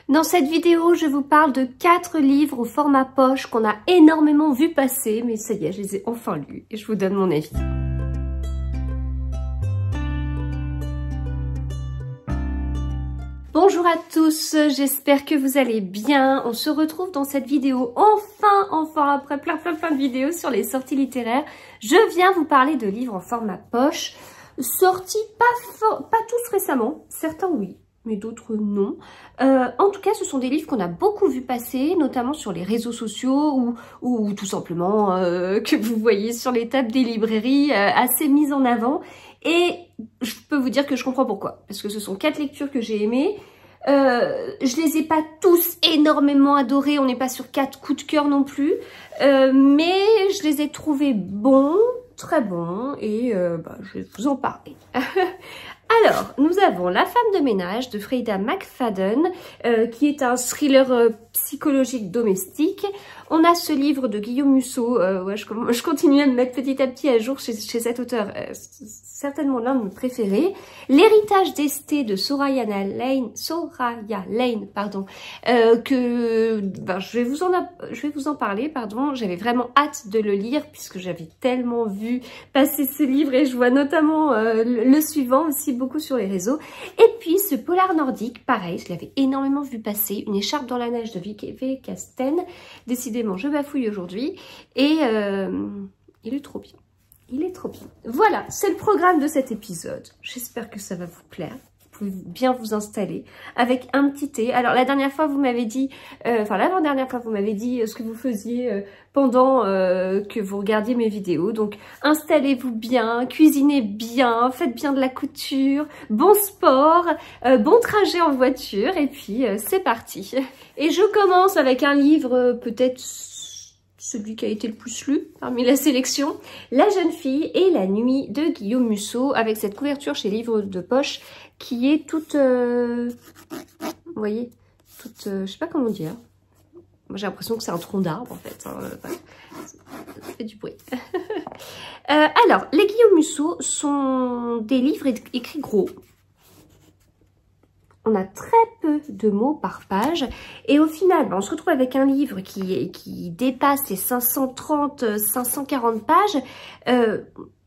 Dans cette vidéo, je vous parle de 4 livres au format poche qu'on a énormément vu passer, mais ça y est, je les ai enfin lus et je vous donne mon avis. Bonjour à tous, j'espère que vous allez bien. On se retrouve dans cette vidéo enfin après plein de vidéos sur les sorties littéraires. Je viens vous parler de livres en format poche, sortis pas tous récemment, certains oui, mais d'autres non. En tout cas, ce sont des livres qu'on a beaucoup vu passer, notamment sur les réseaux sociaux ou tout simplement que vous voyez sur les tables des librairies assez mis en avant. Et je peux vous dire que je comprends pourquoi. Parce que ce sont 4 lectures que j'ai aimées. Je les ai pas tous énormément adorés. On n'est pas sur 4 coups de cœur non plus. Mais je les ai trouvés bons, très bons. Et je vais vous en parler. Alors, nous avons La femme de ménage de Freida McFadden, qui est un thriller psychologique domestique. On a ce livre de Guillaume Musso, je continue à me mettre petit à petit à jour chez cet auteur, certainement l'un de mes préférés. L'héritage d'Esté de Soraya Lane, que je vais vous en parler, pardon. J'avais vraiment hâte de le lire puisque j'avais tellement vu passer ce livre et je vois notamment le suivant aussi beaucoup sur les réseaux. Et puis ce polar nordique, pareil, je l'avais énormément vu passer, Une écharpe dans la neige de Vicky Casten. Décidément, je bafouille aujourd'hui et il est trop bien. Il est trop bien. Voilà, c'est le programme de cet épisode. J'espère que ça va vous plaire. Vous pouvez bien vous installer avec un petit thé. Alors la dernière fois vous m'avez dit, l'avant-dernière fois vous m'avez dit ce que vous faisiez pendant que vous regardiez mes vidéos. Donc installez-vous bien, cuisinez bien, faites bien de la couture, bon sport, bon trajet en voiture et puis c'est parti. Et je commence avec un livre peut-être celui qui a été le plus lu parmi la sélection, La jeune fille et la nuit de Guillaume Musso, avec cette couverture chez Livres de Poche qui est toute, vous voyez, toute, je sais pas comment dire. Moi j'ai l'impression que c'est un tronc d'arbre en fait. Ça fait du bruit. Alors, les Guillaume Musso sont des livres écrits gros. On a très peu de mots par page et au final, on se retrouve avec un livre qui dépasse les 530-540 pages.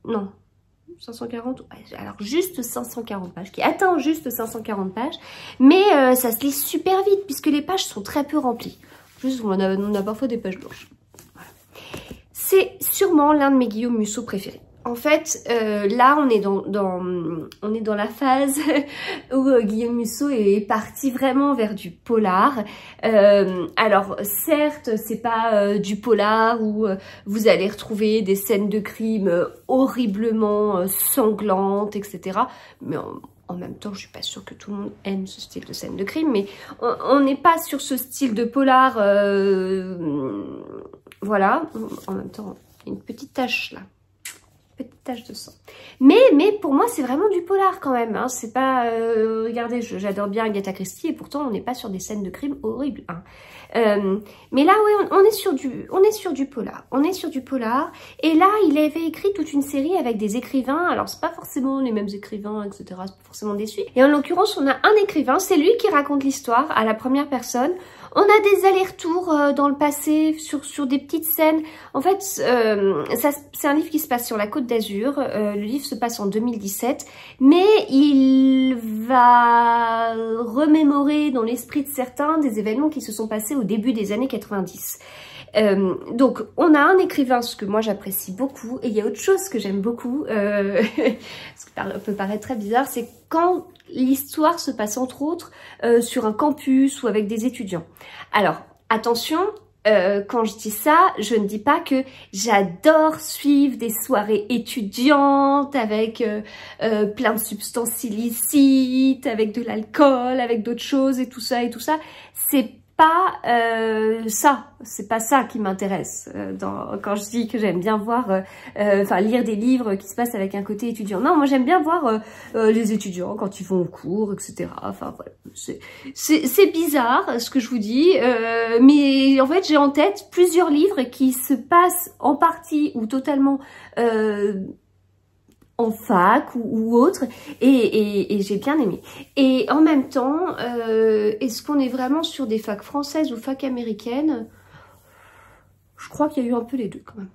Non, 540, alors juste 540 pages, qui atteint juste 540 pages, mais ça se lit super vite puisque les pages sont très peu remplies. Juste, on a parfois des pages blanches. Voilà. C'est sûrement l'un de mes Guillaume Musso préférés. En fait, là, on est dans la phase où Guillaume Musso est parti vraiment vers du polar. Alors, certes, c'est pas du polar où vous allez retrouver des scènes de crime horriblement sanglantes, etc. Mais en même temps, je suis pas sûre que tout le monde aime ce style de scène de crime, mais on n'est pas sur ce style de polar. Voilà. En même temps, il y a une petite tache là. Petite tache de sang. Mais pour moi, c'est vraiment du polar quand même. Hein. C'est pas... regardez, j'adore bien Agatha Christie et pourtant, on n'est pas sur des scènes de crime horribles. Hein. Mais là, oui, on est sur du polar. On est sur du polar. Et là, il avait écrit toute une série avec des écrivains. Alors, c'est pas forcément les mêmes écrivains, etc. C'est pas forcément des suites. Et en l'occurrence, on a un écrivain. C'est lui qui raconte l'histoire à la première personne. On a des allers-retours dans le passé sur des petites scènes. En fait, c'est un livre qui se passe sur la Côte d'Azur. Le livre se passe en 2017, mais il va remémorer dans l'esprit de certains des événements qui se sont passés au début des années 90. Donc, on a un écrivain, ce que moi j'apprécie beaucoup, et il y a autre chose que j'aime beaucoup, ce qui peut paraître très bizarre, c'est quand l'histoire se passe entre autres sur un campus ou avec des étudiants. Alors, attention, quand je dis ça, je ne dis pas que j'adore suivre des soirées étudiantes avec plein de substances illicites, avec de l'alcool, avec d'autres choses et tout ça et tout ça. C'est pas ça qui m'intéresse quand je dis que j'aime bien voir, lire des livres qui se passent avec un côté étudiant. Non, moi j'aime bien voir les étudiants quand ils vont au cours, etc. Enfin voilà, c'est bizarre ce que je vous dis, mais en fait j'ai en tête plusieurs livres qui se passent en partie ou totalement en fac ou autre, et j'ai bien aimé. Et en même temps, est-ce qu'on est vraiment sur des facs françaises ou facs américaines? Je crois qu'il y a eu un peu les deux quand même.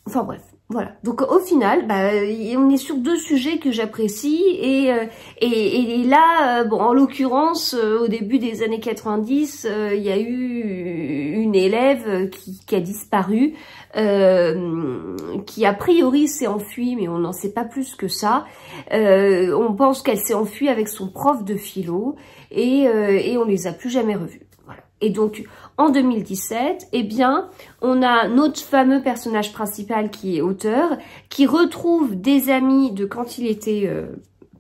Enfin bref, voilà. Donc au final, on est sur deux sujets que j'apprécie et là, bon, en l'occurrence, au début des années 90, il y a eu une élève qui a disparu, qui a priori s'est enfuie, mais on n'en sait pas plus que ça. On pense qu'elle s'est enfuie avec son prof de philo et on les a plus jamais revus. Voilà. Et donc en 2017, eh bien, on a notre fameux personnage principal qui est auteur, qui retrouve des amis de quand il était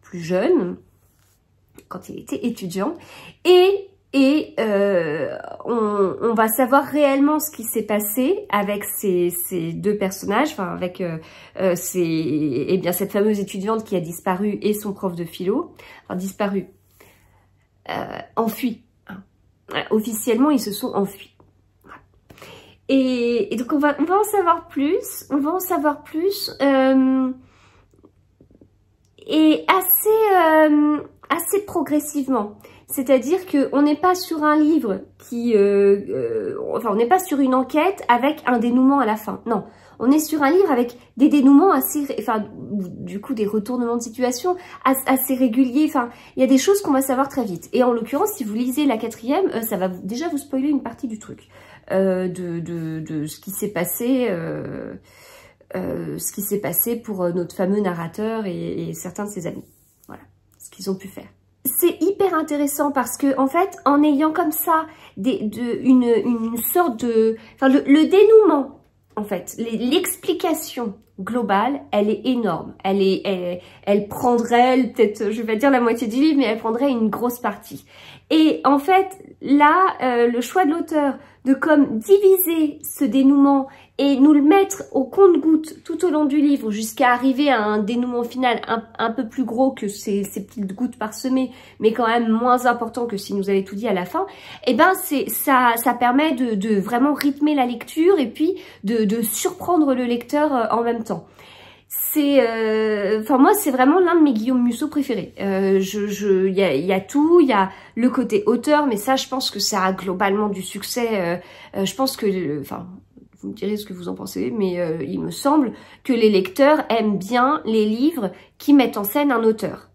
plus jeune, quand il était étudiant, et on va savoir réellement ce qui s'est passé avec ces deux personnages, enfin avec eh bien, cette fameuse étudiante qui a disparu et son prof de philo, enfin disparu, enfui. Officiellement, ils se sont enfuis. Et donc, on va en savoir plus. On va en savoir plus. Et assez progressivement. C'est-à-dire qu'on n'est pas sur un livre qui... enfin, on n'est pas sur une enquête avec un dénouement à la fin. Non. On est sur un livre avec des dénouements assez... Enfin, du coup, des retournements de situation assez réguliers. Enfin, il y a des choses qu'on va savoir très vite. Et en l'occurrence, si vous lisez la 4e, ça va déjà vous spoiler une partie du truc. De ce qui s'est passé... ce qui s'est passé pour notre fameux narrateur et certains de ses amis. Voilà, ce qu'ils ont pu faire. C'est hyper intéressant parce que, en fait, en ayant comme ça une sorte de... Enfin, le dénouement, en fait, l'explication globale, elle est énorme. Elle prendrait, peut-être, je vais pas dire la moitié du livre, mais elle prendrait une grosse partie. Et en fait, là, le choix de l'auteur de comme diviser ce dénouement et nous le mettre au compte-gouttes tout au long du livre jusqu'à arriver à un dénouement final un peu plus gros que ces petites gouttes parsemées, mais quand même moins important que si nous avait tout dit à la fin, et ben ça permet de vraiment rythmer la lecture et puis de surprendre le lecteur en même temps. Enfin moi c'est vraiment l'un de mes Guillaume Musso préférés. Il y a tout, il y a le côté auteur, mais ça je pense que ça a globalement du succès. Je pense que, enfin vous me direz ce que vous en pensez, mais il me semble que les lecteurs aiment bien les livres qui mettent en scène un auteur.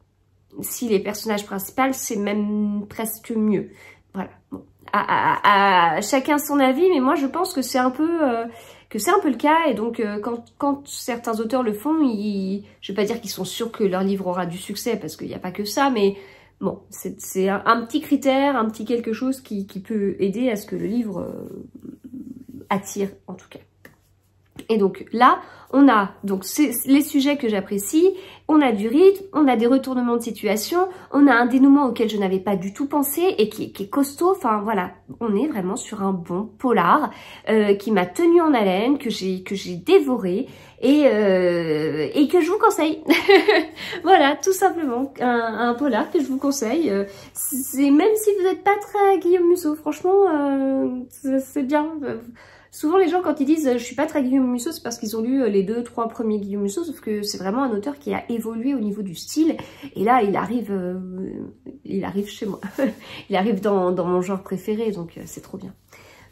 Si les personnages principaux, c'est même presque mieux. Voilà. Bon. À chacun son avis, mais moi je pense que c'est un peu le cas, et donc quand certains auteurs le font, je vais pas dire qu'ils sont sûrs que leur livre aura du succès, parce qu'il n'y a pas que ça, mais bon, c'est un petit critère, un petit quelque chose qui peut aider à ce que le livre attire, en tout cas. Et donc là, on a donc les sujets que j'apprécie, on a du rythme, on a des retournements de situation, on a un dénouement auquel je n'avais pas du tout pensé et qui est costaud. Enfin voilà, on est vraiment sur un bon polar qui m'a tenu en haleine, que j'ai dévoré et que je vous conseille. Voilà, tout simplement, un polar que je vous conseille. Même si vous n'êtes pas très Guillaume Musso, franchement, c'est bien. Souvent, les gens, quand ils disent « je suis pas très Guillaume Musso », c'est parce qu'ils ont lu les 2-3 premiers Guillaume Musso, sauf que c'est vraiment un auteur qui a évolué au niveau du style. Et là, il arrive chez moi. Il arrive dans mon genre préféré, donc c'est trop bien.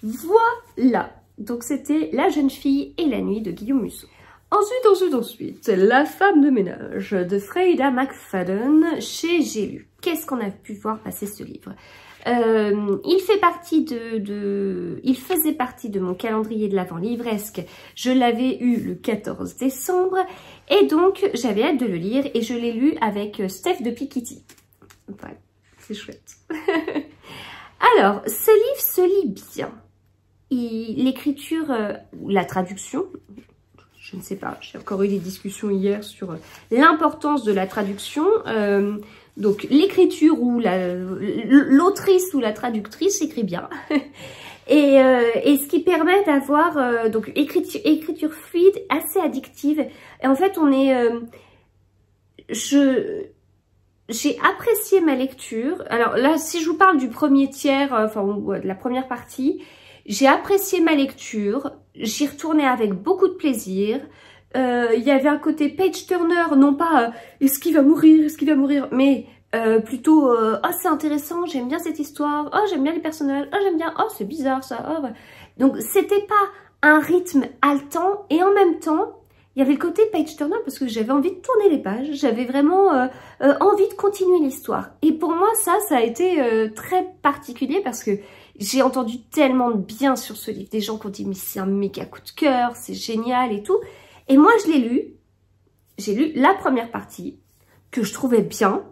Voilà. Donc, c'était La jeune fille et la nuit de Guillaume Musso. Ensuite, La femme de ménage de Freida McFadden chez J'ai lu. Qu'est-ce qu'on a pu voir passer ce livre ? Il faisait partie de mon calendrier de l'Avent livresque. Je l'avais eu le 14 décembre et donc j'avais hâte de le lire et je l'ai lu avec Steph de Piketty. Voilà, c'est chouette. Alors, ce livre se lit bien. L'écriture, la traduction, je ne sais pas, j'ai encore eu des discussions hier sur l'importance de la traduction. Donc l'écriture ou l'autrice ou la traductrice écrit bien. et ce qui permet d'avoir donc écriture fluide, assez addictive. Et en fait on est... j'ai apprécié ma lecture. Alors là, si je vous parle du premier tiers, enfin de la première partie, j'ai apprécié ma lecture. J'y retournais avec beaucoup de plaisir. Il y avait un côté page turner, non pas est-ce qu'il va mourir, est-ce qu'il va mourir, mais plutôt oh c'est intéressant, j'aime bien cette histoire, oh j'aime bien les personnages, oh j'aime bien, oh c'est bizarre ça, oh voilà. Donc c'était pas un rythme haletant et en même temps il y avait le côté page turner parce que j'avais envie de tourner les pages, j'avais vraiment envie de continuer l'histoire. Et pour moi ça a été très particulier parce que j'ai entendu tellement de bien sur ce livre, des gens qui ont dit mais c'est un méga coup de cœur, c'est génial et tout. Et moi je l'ai lu, j'ai lu la première partie que je trouvais bien,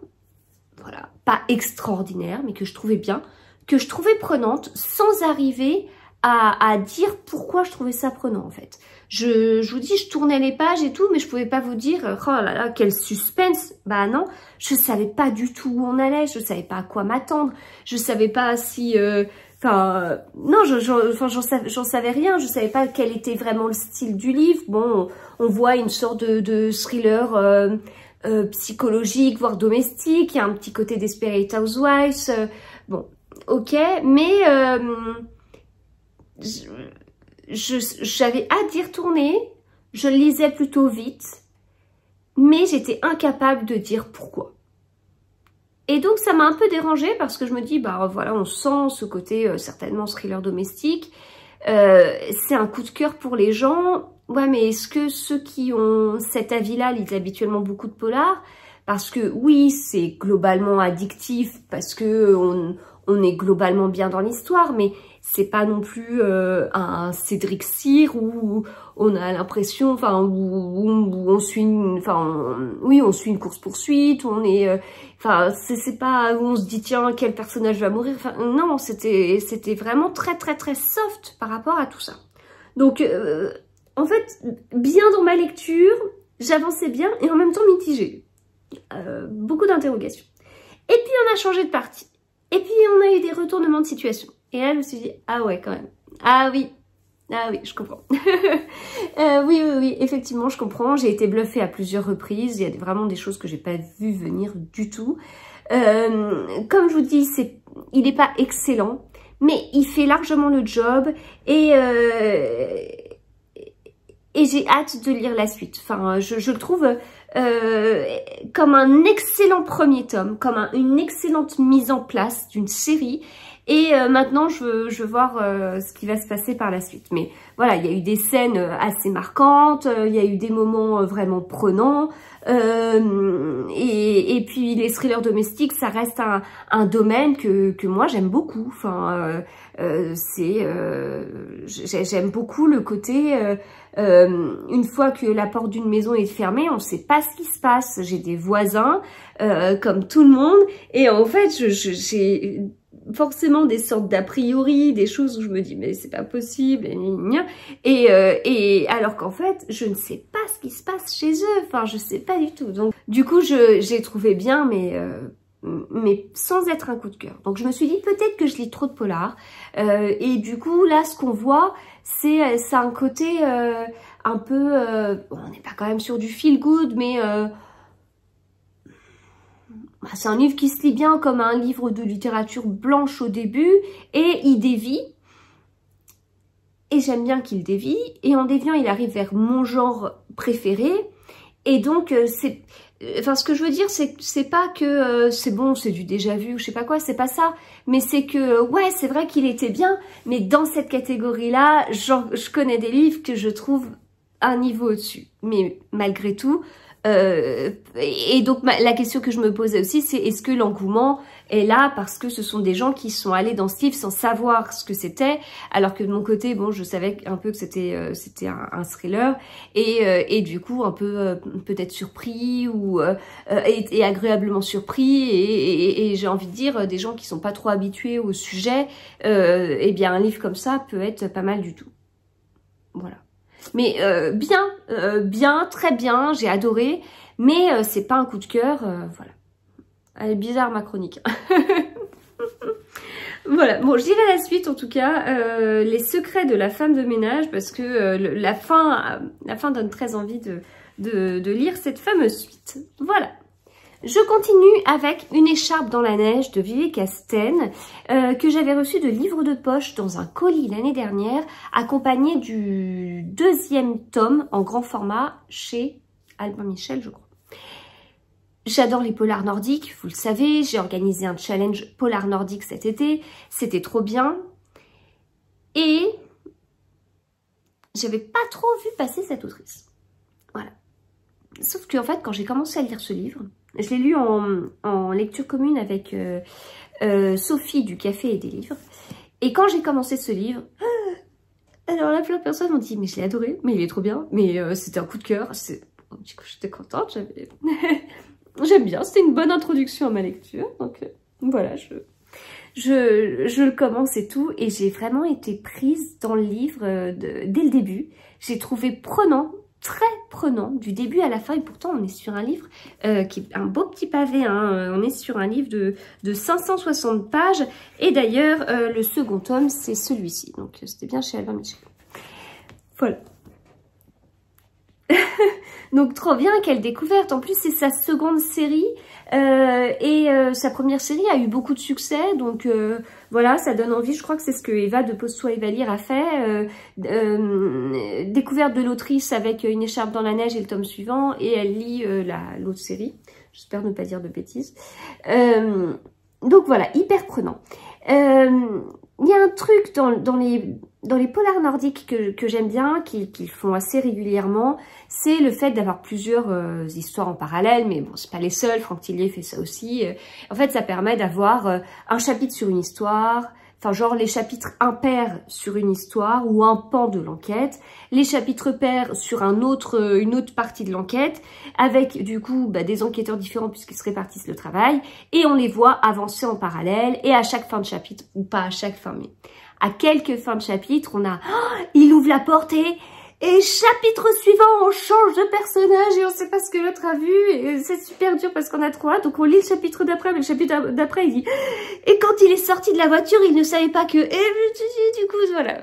voilà, pas extraordinaire mais que je trouvais bien, que je trouvais prenante sans arriver à dire pourquoi je trouvais ça prenant en fait. Je vous dis, je tournais les pages et tout, mais je pouvais pas vous dire, oh là là, quel suspense. Bah non, je savais pas du tout où on allait, je savais pas à quoi m'attendre, je savais pas si... non, j'en savais rien, je savais pas quel était vraiment le style du livre. Bon, on voit une sorte de thriller psychologique, voire domestique, il y a un petit côté Desperate Housewives, bon, ok, mais... j'avais hâte d'y retourner, je le lisais plutôt vite, mais j'étais incapable de dire pourquoi. Et donc ça m'a un peu dérangée parce que je me dis, bah voilà, on sent ce côté certainement thriller domestique, c'est un coup de cœur pour les gens, ouais mais est-ce que ceux qui ont cet avis-là lisent habituellement beaucoup de polars? Parce que oui, c'est globalement addictif, parce que on est globalement bien dans l'histoire, mais c'est pas non plus un Cédric Cyr où on a l'impression, enfin où on suit, oui, on suit une course-poursuite, on est, c'est pas où on se dit tiens quel personnage va mourir, enfin non, c'était vraiment très soft par rapport à tout ça. Donc en fait, bien dans ma lecture, j'avançais bien et en même temps mitigée, beaucoup d'interrogations. Et puis on a changé de partie. Et puis on a eu des retournements de situation. Et là je me suis dit, ah ouais quand même. Ah oui, je comprends. Oui, effectivement je comprends. J'ai été bluffée à plusieurs reprises. Il y a vraiment des choses que j'ai pas vu venir du tout. Comme je vous dis, il n'est pas excellent, mais il fait largement le job. Et j'ai hâte de lire la suite. Enfin, je le trouve comme un excellent premier tome, comme une excellente mise en place d'une série. Et maintenant, je veux voir ce qui va se passer par la suite. Mais voilà, il y a eu des scènes assez marquantes, il y a eu des moments vraiment prenants. Et puis les thrillers domestiques, ça reste un domaine que moi j'aime beaucoup. Enfin, j'aime beaucoup le côté une fois que la porte d'une maison est fermée, on ne sait pas ce qui se passe. J'ai des voisins comme tout le monde, et en fait j'ai forcément des sortes d'a priori, des choses où je me dis mais c'est pas possible, et alors qu'en fait je ne sais pas ce qui se passe chez eux, enfin je sais pas du tout. Donc du coup j'ai trouvé bien, mais sans être un coup de cœur. Donc je me suis dit peut-être que je lis trop de polars, et du coup là ce qu'on voit c'est un côté un peu, bon, on n'est pas quand même sur du feel good, mais c'est un livre qui se lit bien comme un livre de littérature blanche au début, et il dévie, et j'aime bien qu'il dévie, et en déviant il arrive vers mon genre préféré, et donc c'est... Enfin, ce que je veux dire, c'est pas que c'est bon, c'est du déjà vu ou je sais pas quoi, c'est pas ça. Mais c'est que, ouais, c'est vrai qu'il était bien, mais dans cette catégorie-là, je connais des livres que je trouve un niveau au-dessus. Mais malgré tout, et donc la question que je me posais aussi, c'est est-ce que l'engouement est là parce que ce sont des gens qui sont allés dans ce livre sans savoir ce que c'était, alors que de mon côté, bon, je savais un peu que c'était un thriller, et du coup un peu peut-être surpris ou et agréablement surpris, et j'ai envie de dire des gens qui sont pas trop habitués au sujet, eh bien un livre comme ça peut être pas mal du tout. Voilà. Mais bien, très bien, j'ai adoré, mais c'est pas un coup de cœur, voilà. Elle est bizarre ma chronique. Voilà, bon, je dirai la suite en tout cas, les secrets de la femme de ménage, parce que la fin donne très envie de lire cette fameuse suite. Voilà. Je continue avec Une écharpe dans la neige de Vivek Asten, que j'avais reçu de livre de poche dans un colis l'année dernière, accompagné du 2e tome en grand format chez Albin Michel, je crois. J'adore les polars nordiques, vous le savez, j'ai organisé un challenge polar nordique cet été, c'était trop bien. Et j'avais pas trop vu passer cette autrice. Voilà. Sauf qu'en fait, quand j'ai commencé à lire ce livre, je l'ai lu en lecture commune avec Sophie du Café et des Livres. Et quand j'ai commencé ce livre, alors là, plein de personnes m'ont dit « Mais je l'ai adoré, mais il est trop bien, mais c'était un coup de cœur. » Du coup, j'étais contente, j'aime bien, c'était une bonne introduction à ma lecture. Donc voilà, je le commence et tout. Et j'ai vraiment été prise dans le livre dès le début. J'ai trouvé prenant, très prenant du début à la fin, et pourtant on est sur un livre qui est un beau petit pavé, hein. On est sur un livre de 560 pages, et d'ailleurs le second tome c'est celui-ci, donc c'était bien chez Albin Michel. Voilà. Donc trop bien, quelle découverte. En plus c'est sa seconde série sa première série a eu beaucoup de succès, donc voilà, ça donne envie. Je crois que c'est ce que Eva de Pose-toi et va lire a fait, découverte de l'autrice avec Une écharpe dans la neige et le tome suivant, et elle lit l'autre série, j'espère ne pas dire de bêtises. Donc voilà, hyper prenant. Il y a un truc dans les polars nordiques que j'aime bien, qu'ils font assez régulièrement, c'est le fait d'avoir plusieurs histoires en parallèle, mais bon, c'est pas les seuls, Franck Tillier fait ça aussi. En fait, ça permet d'avoir un chapitre sur une histoire, enfin genre les chapitres impairs sur une histoire ou un pan de l'enquête, les chapitres pairs sur une autre partie de l'enquête, avec du coup des enquêteurs différents puisqu'ils se répartissent le travail, et on les voit avancer en parallèle, et à chaque fin de chapitre, ou pas à chaque fin, mais à quelques fins de chapitre, on a il ouvre la porte et chapitre suivant, on change de personnage et on sait pas ce que l'autre a vu, et c'est super dur parce qu'on a trop hâte, donc on lit le chapitre d'après, mais le chapitre d'après il dit et quand il est sorti de la voiture, il ne savait pas que, et du coup voilà,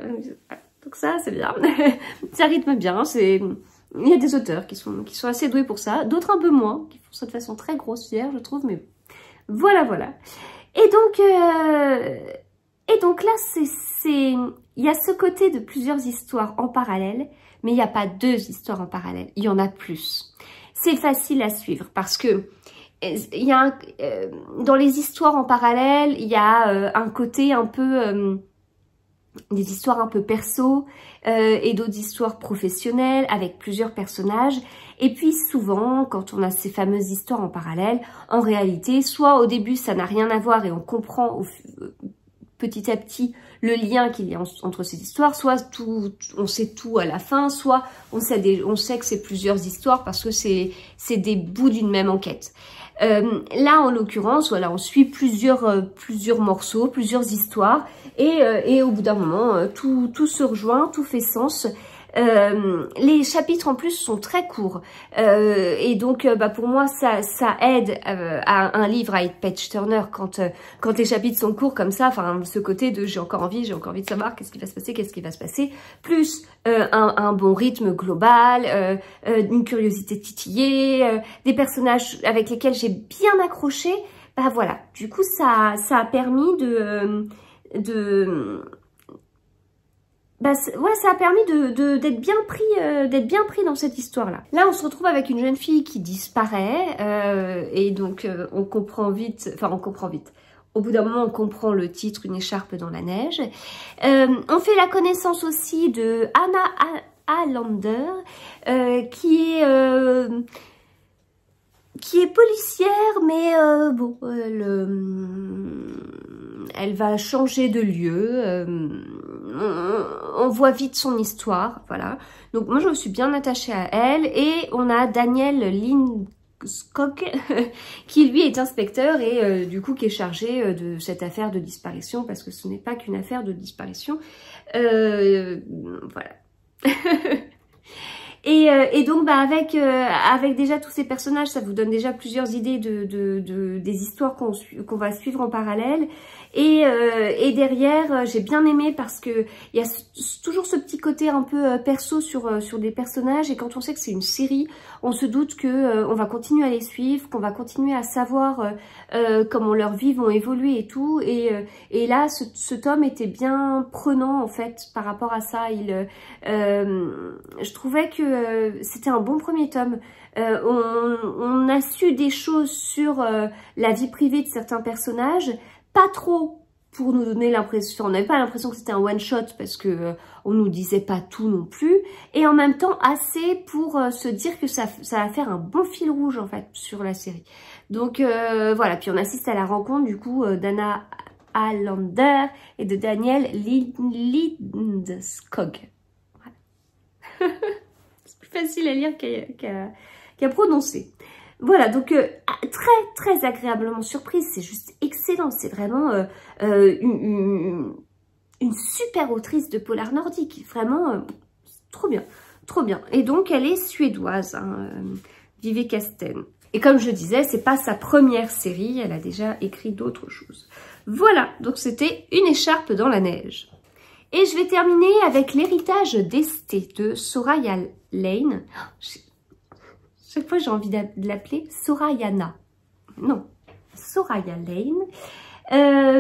donc ça c'est bien, ça rythme bien, il y a des auteurs qui sont assez doués pour ça, d'autres un peu moins, qui font ça de façon très grossière je trouve, mais voilà. Et donc là, il y a ce côté de plusieurs histoires en parallèle, mais il n'y a pas 2 histoires en parallèle, il y en a plus. C'est facile à suivre parce que dans les histoires en parallèle, il y a un côté un peu, des histoires un peu perso et d'autres histoires professionnelles avec plusieurs personnages. Et puis souvent, quand on a ces fameuses histoires en parallèle, en réalité, soit au début ça n'a rien à voir et on comprend petit à petit le lien qu'il y a entre ces histoires, soit on sait tout à la fin, soit on sait que c'est plusieurs histoires parce que c'est des bouts d'une même enquête. Là, en l'occurrence, voilà, on suit plusieurs morceaux, plusieurs histoires, et au bout d'un moment, tout se rejoint, tout fait sens. Les chapitres en plus sont très courts et donc pour moi ça aide à un livre à être page turner quand les chapitres sont courts comme ça, enfin ce côté de j'ai encore envie de savoir qu'est-ce qui va se passer, plus un bon rythme global, une curiosité titillée, des personnages avec lesquels j'ai bien accroché. Voilà, du coup ça a permis ça a permis d'être bien pris dans cette histoire-là. Là, on se retrouve avec une jeune fille qui disparaît, et donc on comprend vite. Au bout d'un moment, on comprend le titre, Une écharpe dans la neige. On fait la connaissance aussi de Anna Allander, qui est policière, mais elle va changer de lieu. On voit vite son histoire, voilà. Donc moi je me suis bien attachée à elle, et on a Daniel Lindskog qui lui est inspecteur et du coup qui est chargé de cette affaire de disparition, parce que ce n'est pas qu'une affaire de disparition. Voilà. Et donc avec déjà tous ces personnages, ça vous donne déjà plusieurs idées des histoires qu'on va suivre en parallèle. Et derrière, j'ai bien aimé parce que il y a toujours ce petit côté un peu perso sur des personnages. Et quand on sait que c'est une série, on se doute que on va continuer à les suivre, qu'on va continuer à savoir comment leurs vies vont évoluer et tout. Et là, ce tome était bien prenant en fait par rapport à ça. Je trouvais que c'était un bon premier tome. On a su des choses sur la vie privée de certains personnages. Pas trop pour nous donner l'impression, on n'avait pas l'impression que c'était un one shot parce que on nous disait pas tout non plus, et en même temps assez pour se dire que ça va faire un bon fil rouge en fait sur la série. Donc voilà, puis on assiste à la rencontre du coup d'Anna Allender et de Daniel Lindskog. Voilà. C'est plus facile à lire qu'à prononcer. Voilà, donc très agréablement surprise, c'est juste excellent, c'est vraiment une super autrice de polar nordique, vraiment trop bien, trop bien. Et donc elle est suédoise, hein, Vive Casten. Et comme je disais, c'est pas sa première série, elle a déjà écrit d'autres choses. Voilà, donc c'était Une écharpe dans la neige. Et je vais terminer avec L'héritage d'Esté de Soraya Lane. Chaque fois, j'ai envie de l'appeler Sorayana. Non, Soraya Lane.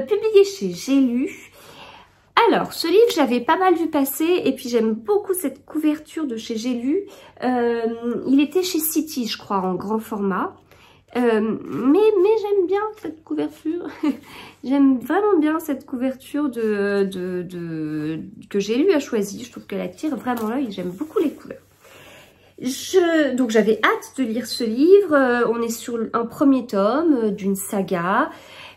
Publié chez J'ai lu. Alors, ce livre, j'avais pas mal vu passer. Et puis, j'aime beaucoup cette couverture de chez J'ai lu. Il était chez City, je crois, en grand format. Mais j'aime bien cette couverture. J'aime vraiment bien cette couverture que J'ai lu a choisi. Je trouve qu'elle attire vraiment l'œil. J'aime beaucoup les couleurs. Donc j'avais hâte de lire ce livre. On est sur un premier tome d'une saga.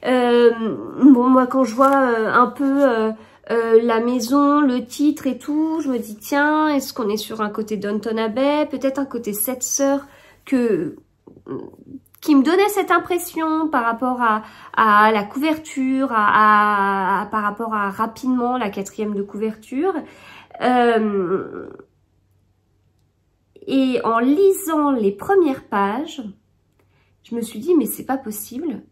Bon, moi quand je vois un peu la maison, le titre et tout, je me dis tiens, est-ce qu'on est sur un côté Downton Abbey, peut-être un côté Sept Sœurs qui me donnait cette impression par rapport à la couverture, par rapport à rapidement la 4e de couverture. Et en lisant les premières pages, je me suis dit, mais c'est pas possible.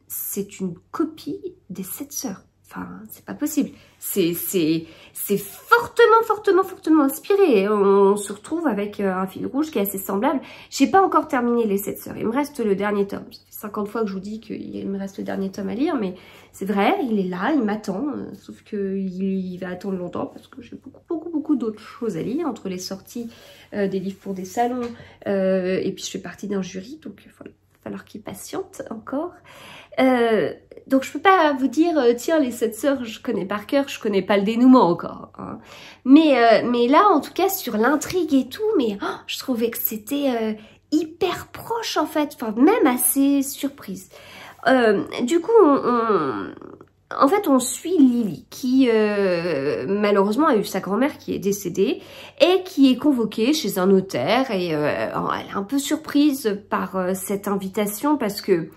C'est une copie des Sept Sœurs. Enfin, c'est pas possible. C'est fortement inspiré. On se retrouve avec un fil rouge qui est assez semblable. J'ai pas encore terminé les Sept Sœurs. Il me reste le dernier tome. Ça fait 50 fois que je vous dis qu'il me reste le dernier tome à lire, mais c'est vrai, il est là, il m'attend. Sauf qu'il va attendre longtemps parce que j'ai beaucoup d'autres choses à lire entre les sorties des livres pour des salons et puis je fais partie d'un jury, donc il va falloir qu'il patiente encore. Donc je peux pas vous dire tiens les Sept Sœurs je connais par cœur, je connais pas le dénouement encore, hein. Mais là en tout cas sur l'intrigue et tout, mais je trouvais que c'était hyper proche en fait, enfin même assez surprise. Du coup en fait on suit Lily qui malheureusement a eu sa grand-mère qui est décédée et qui est convoquée chez un notaire, et elle est un peu surprise par cette invitation parce que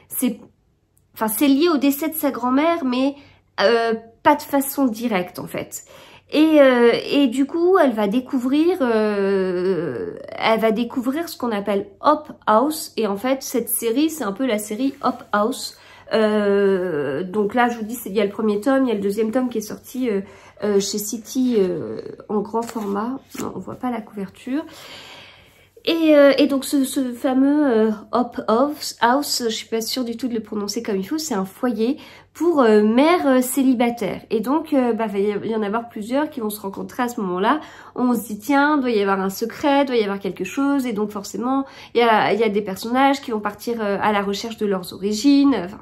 c'est lié au décès de sa grand-mère, mais pas de façon directe en fait. Et du coup, elle va découvrir ce qu'on appelle Hop House. Et en fait, cette série, c'est un peu la série Hop House. Donc là, je vous dis, il y a le premier tome, il y a le deuxième tome qui est sorti chez City en grand format. Non, on voit pas la couverture. Et donc ce fameux Hop House, je suis pas sûre du tout de le prononcer comme il faut, c'est un foyer pour mères célibataires. Et donc il va y en avoir plusieurs qui vont se rencontrer à ce moment-là. On se dit tiens, doit y avoir un secret, doit y avoir quelque chose, et donc forcément il y a des personnages qui vont partir à la recherche de leurs origines. Enfin,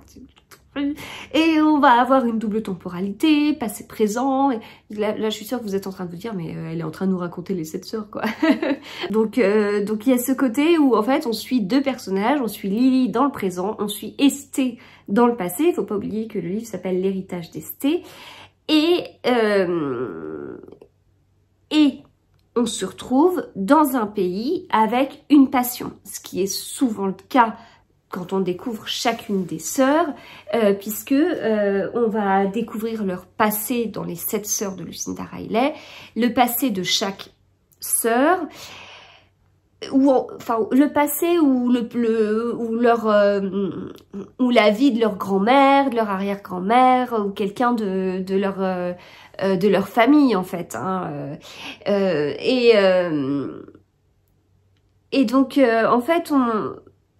et on va avoir une double temporalité, passé, présent. Et là, je suis sûre que vous êtes en train de vous dire, mais elle est en train de nous raconter les Sept Sœurs, quoi. donc il y a ce côté où, en fait, on suit deux personnages. On suit Lily dans le présent, on suit Esté dans le passé. Il faut pas oublier que le livre s'appelle L'héritage d'Esté. Et on se retrouve dans un pays avec une passion, ce qui est souvent le cas quand on découvre chacune des sœurs, puisque on va découvrir leur passé dans les Sept Sœurs de Lucinda Riley, le passé de chaque sœur, enfin le passé ou ou la vie de leur grand-mère, de leur arrière-grand-mère ou quelqu'un de leur famille en fait. Hein. Et donc en fait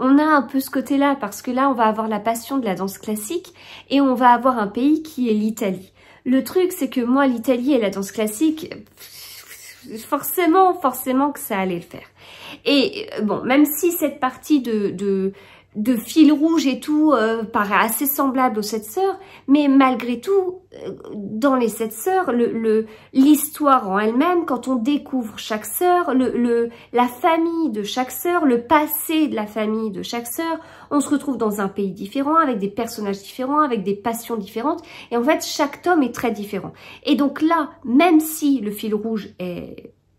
on a un peu ce côté-là parce que là on va avoir la passion de la danse classique et on va avoir un pays qui est l'Italie. Le truc c'est que moi l'Italie et la danse classique, forcément que ça allait le faire. Et bon, même si cette partie de fil rouge et tout paraît assez semblable aux 7 sœurs, mais malgré tout, dans les 7 sœurs, l'histoire en elle-même, quand on découvre chaque sœur, la famille de chaque sœur, le passé de la famille de chaque sœur, on se retrouve dans un pays différent, avec des personnages différents, avec des passions différentes, et en fait, chaque tome est très différent. Et donc là, même si le fil rouge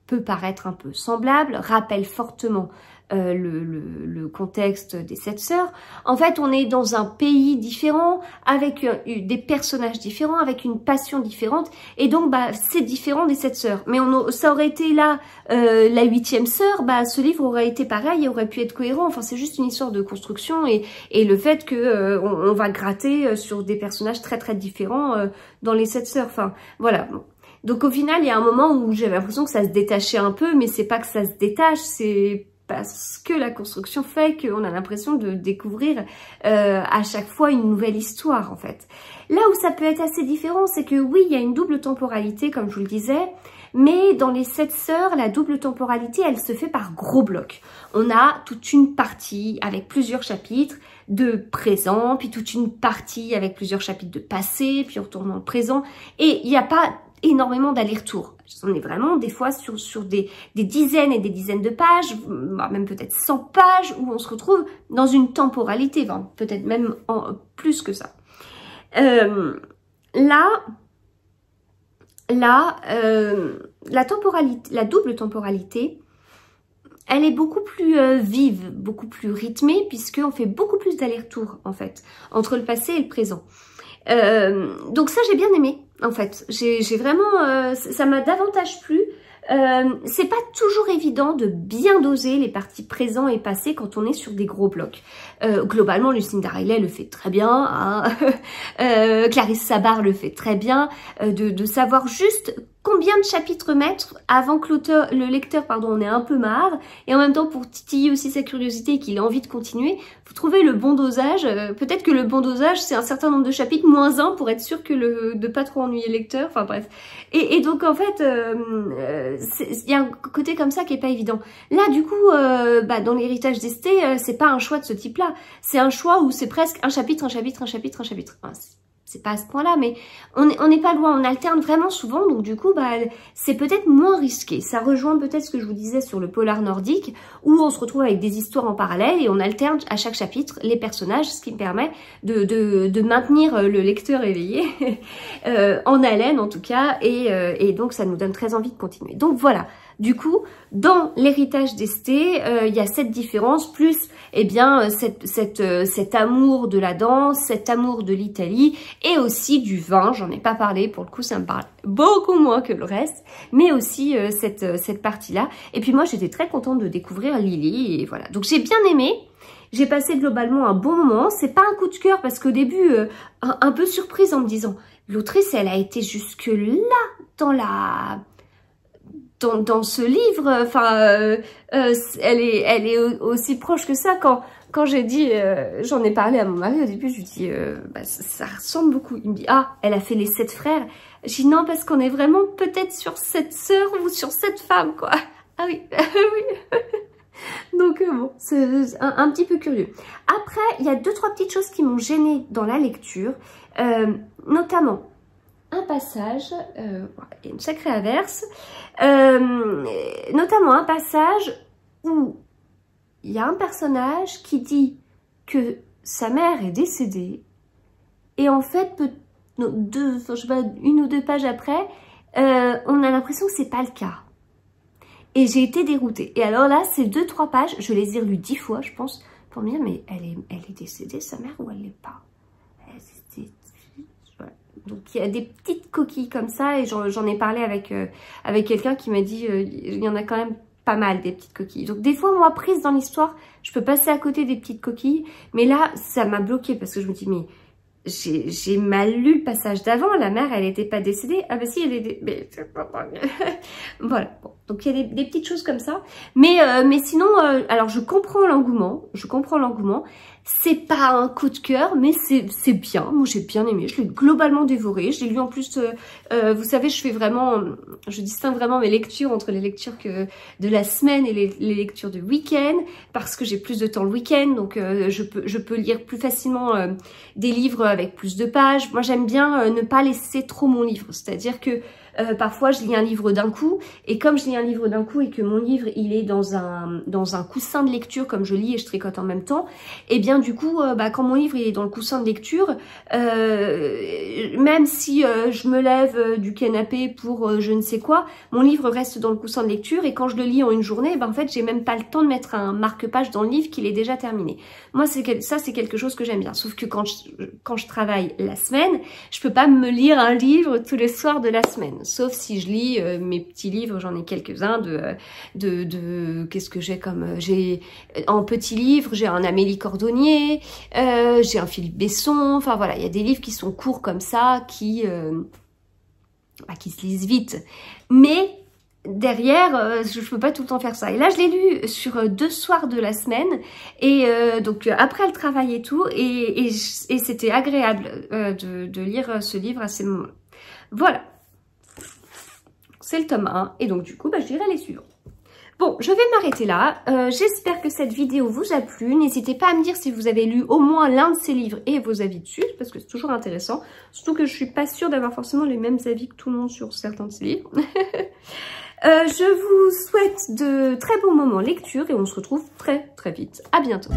peut paraître un peu semblable, rappelle fortement le contexte des 7 sœurs. En fait, on est dans un pays différent, avec des personnages différents, avec une passion différente, et donc bah c'est différent des 7 sœurs. Mais ça aurait été là la 8e sœur, bah ce livre aurait été pareil, il aurait pu être cohérent. Enfin, c'est juste une histoire de construction et le fait que on va gratter sur des personnages très très différents dans les 7 sœurs. Enfin, voilà. Donc au final, il y a un moment où j'avais l'impression que ça se détachait un peu, mais c'est pas que ça se détache, c'est parce que la construction fait qu'on a l'impression de découvrir à chaque fois une nouvelle histoire en fait. Là où ça peut être assez différent, c'est que oui, il y a une double temporalité comme je vous le disais, mais dans les 7 sœurs, la double temporalité, elle se fait par gros blocs. On a toute une partie avec plusieurs chapitres de présent, puis toute une partie avec plusieurs chapitres de passé, puis on retourne dans le présent, et il n'y a pas énormément d'allers-retours. On est vraiment des fois sur des dizaines et des dizaines de pages, même peut-être 100 pages, où on se retrouve dans une temporalité, enfin, peut-être même plus que ça. La double temporalité, elle est beaucoup plus vive, beaucoup plus rythmée, puisqu'on fait beaucoup plus d'allers-retours, en fait, entre le passé et le présent. Donc ça, j'ai bien aimé, en fait. J'ai vraiment... ça m'a davantage plu. C'est pas toujours évident de bien doser les parties présent et passé quand on est sur des gros blocs. Globalement, Lucinda Riley le fait très bien, hein. Clarisse Sabar le fait très bien, de savoir juste combien de chapitres mettre avant que le lecteur en ait un peu marre, et en même temps pour titiller aussi sa curiosité et qu'il ait envie de continuer, faut trouver le bon dosage. Peut-être que le bon dosage c'est un certain nombre de chapitres moins 1 pour être sûr que de pas trop ennuyer le lecteur, enfin bref. Et donc en fait, il y a un côté comme ça qui est pas évident. Là du coup, dans l'héritage d'Esté, c'est pas un choix de ce type-là, c'est un choix où c'est presque un chapitre, un chapitre, un chapitre, un chapitre. Enfin, c'est pas à ce point-là, mais on n'est pas loin, on alterne vraiment souvent, donc du coup, c'est peut-être moins risqué. Ça rejoint peut-être ce que je vous disais sur le polar nordique, où on se retrouve avec des histoires en parallèle et on alterne à chaque chapitre les personnages, ce qui me permet de maintenir le lecteur éveillé, en haleine en tout cas, et donc ça nous donne très envie de continuer. Donc voilà, du coup, dans l'héritage d'Esté, il y a cette différence, plus cet amour de la danse, cet amour de l'Italie, et aussi du vin. J'en ai pas parlé, pour le coup ça me parle beaucoup moins que le reste, mais aussi cette partie-là. Et puis moi j'étais très contente de découvrir Lily, et voilà. Donc j'ai bien aimé, j'ai passé globalement un bon moment. C'est pas un coup de cœur parce qu'au début, un peu surprise en me disant, l'autrice elle a été jusque là dans ce livre, enfin, elle est aussi proche que ça. Quand j'ai dit, j'en ai parlé à mon mari au début, je lui dis, ça ressemble beaucoup. Il me dit, ah, elle a fait les 7 frères. J'ai dit, non, parce qu'on est vraiment peut-être sur 7 sœurs ou sur 7 femmes, quoi. Ah oui, oui. Donc bon, c'est un petit peu curieux. Après, il y a 2-3 petites choses qui m'ont gênée dans la lecture, notamment un passage, il y a une sacrée averse, notamment un passage où il y a un personnage qui dit que sa mère est décédée, et en fait, je sais pas, 1 ou 2 pages après, on a l'impression que c'est pas le cas. Et j'ai été déroutée. Et alors là, ces 2-3 pages, je les ai relues 10 fois, je pense, pour me dire, mais elle est décédée, sa mère, ou elle l'est pas? Voilà. Donc il y a des petites coquilles comme ça, et j'en ai parlé avec quelqu'un qui m'a dit, il y en a quand même pas mal des petites coquilles. Donc des fois, moi, prise dans l'histoire, je peux passer à côté des petites coquilles. Mais là, ça m'a bloquée parce que je me dis, mais j'ai mal lu le passage d'avant. La mère, elle n'était pas décédée. Ah bah si, elle est... Mais... voilà. Bon. Donc il y a des petites choses comme ça. Mais sinon, alors je comprends l'engouement. Je comprends l'engouement. C'est pas un coup de cœur, mais c'est bien. Moi, j'ai bien aimé. Je l'ai globalement dévoré. Je l'ai lu en plus, vous savez, je distingue vraiment mes lectures entre les lectures de la semaine et les lectures de week-end, parce que j'ai plus de temps le week-end, donc je peux lire plus facilement des livres avec plus de pages. Moi, j'aime bien ne pas laisser trop mon livre. C'est-à-dire que parfois, je lis un livre d'un coup, et comme je lis un livre d'un coup et que mon livre, il est dans un coussin de lecture, comme je lis et je tricote en même temps, et bien du coup, quand mon livre il est dans le coussin de lecture, même si je me lève du canapé pour je ne sais quoi, mon livre reste dans le coussin de lecture, et quand je le lis en une journée, en fait, j'ai même pas le temps de mettre un marque-page dans le livre qu'il est déjà terminé. Moi, ça, c'est quelque chose que j'aime bien. Sauf que quand je travaille la semaine, je peux pas me lire un livre tous les soirs de la semaine. Sauf si je lis mes petits livres, j'en ai quelques-uns qu'est-ce que j'ai comme... j'ai en petits livres, j'ai un Amélie Cordonnier, j'ai un Philippe Besson, enfin voilà, il y a des livres qui sont courts comme ça, qui se lisent vite. Mais derrière, je peux pas tout le temps faire ça. Et là, je l'ai lu sur 2 soirs de la semaine, et donc après le travail et tout, et c'était agréable de lire ce livre à ces moments. Voilà. C'est le tome 1, et donc du coup, je dirais les suivants. Bon, je vais m'arrêter là. J'espère que cette vidéo vous a plu. N'hésitez pas à me dire si vous avez lu au moins l'un de ces livres et vos avis dessus, parce que c'est toujours intéressant. Surtout que je suis pas sûre d'avoir forcément les mêmes avis que tout le monde sur certains de ces livres. Je vous souhaite de très bons moments lecture, et on se retrouve très très vite. À bientôt.